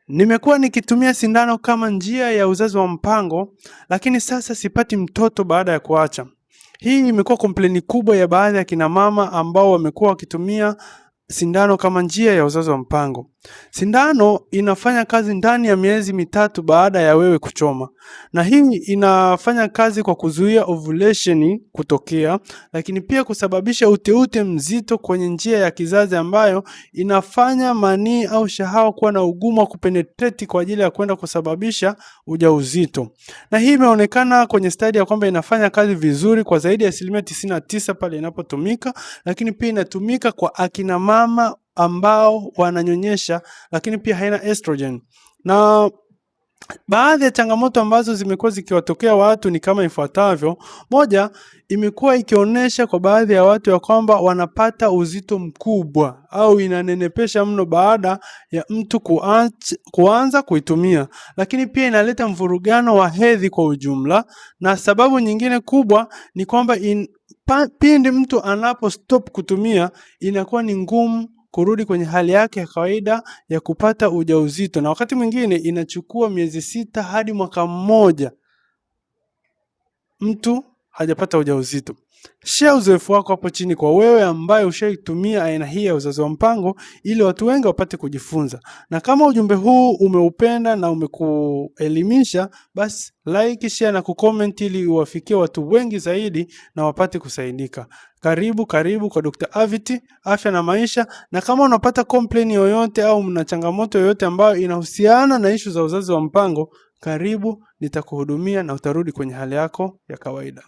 Nimekuwa nikitumia sindano kama njia ya uzazi wa mpango, lakini sasa sipati mtoto baada ya kuacha. Hii imekuwa kompleni kubwa ya baadhi ya kina mama ambao wamekuwa wakitumia sindano kama njia ya uzazi wa mpango. Sindano inafanya kazi ndani ya miezi mitatu baada ya wewe kuchoma. Na hii inafanya kazi kwa kuzuia ovulation kutokea, lakini pia kusababisha uteute mzito kwenye njia ya kizazi ambayo inafanya manii au shahawa kuwa na ugumu wa kupenetrate kwa ajili ya kwenda kusababisha ujauzito. Na hii imeonekana kwenye study ya kwamba inafanya kazi vizuri kwa zaidi ya 99% pale inapotumika, lakini pia inatumika kwa akina mama ambao wananyonyesha, lakini pia haina estrogen. Na baadhi ya changamoto ambazo zimekuwa zikiwatokea watu ni kama ifuatavyo. Moja, imekuwa ikionyesha kwa baadhi ya watu ya kwamba wanapata uzito mkubwa au inanenepesha mno baada ya mtu kuanza kuitumia, lakini pia inaleta mvurugano wa hedhi kwa ujumla. Na sababu nyingine kubwa ni kwamba pindi mtu anapo stop kutumia inakuwa ni ngumu kurudi kwenye hali yake ya kawaida ya kupata ujauzito, na wakati mwingine inachukua miezi 6 hadi mwaka mmoja mtu hajapata ujauzito. Share uzoefu wako hapo chini kwa wewe ambaye ushaitumia aina hii ya uzazi wa mpango ili watu wengi wapate kujifunza. Na kama ujumbe huu umeupenda na umekuelimisha, basi like, share na kucomment ili uwafikie watu wengi zaidi na wapate kusaidika. Karibu kwa Dr. Avity, afya na maisha. Na kama unapata complaint yoyote au mna changamoto yoyote ambayo inahusiana na issue za uzazi wa mpango, karibu, nitakuhudumia na utarudi kwenye hali yako ya kawaida.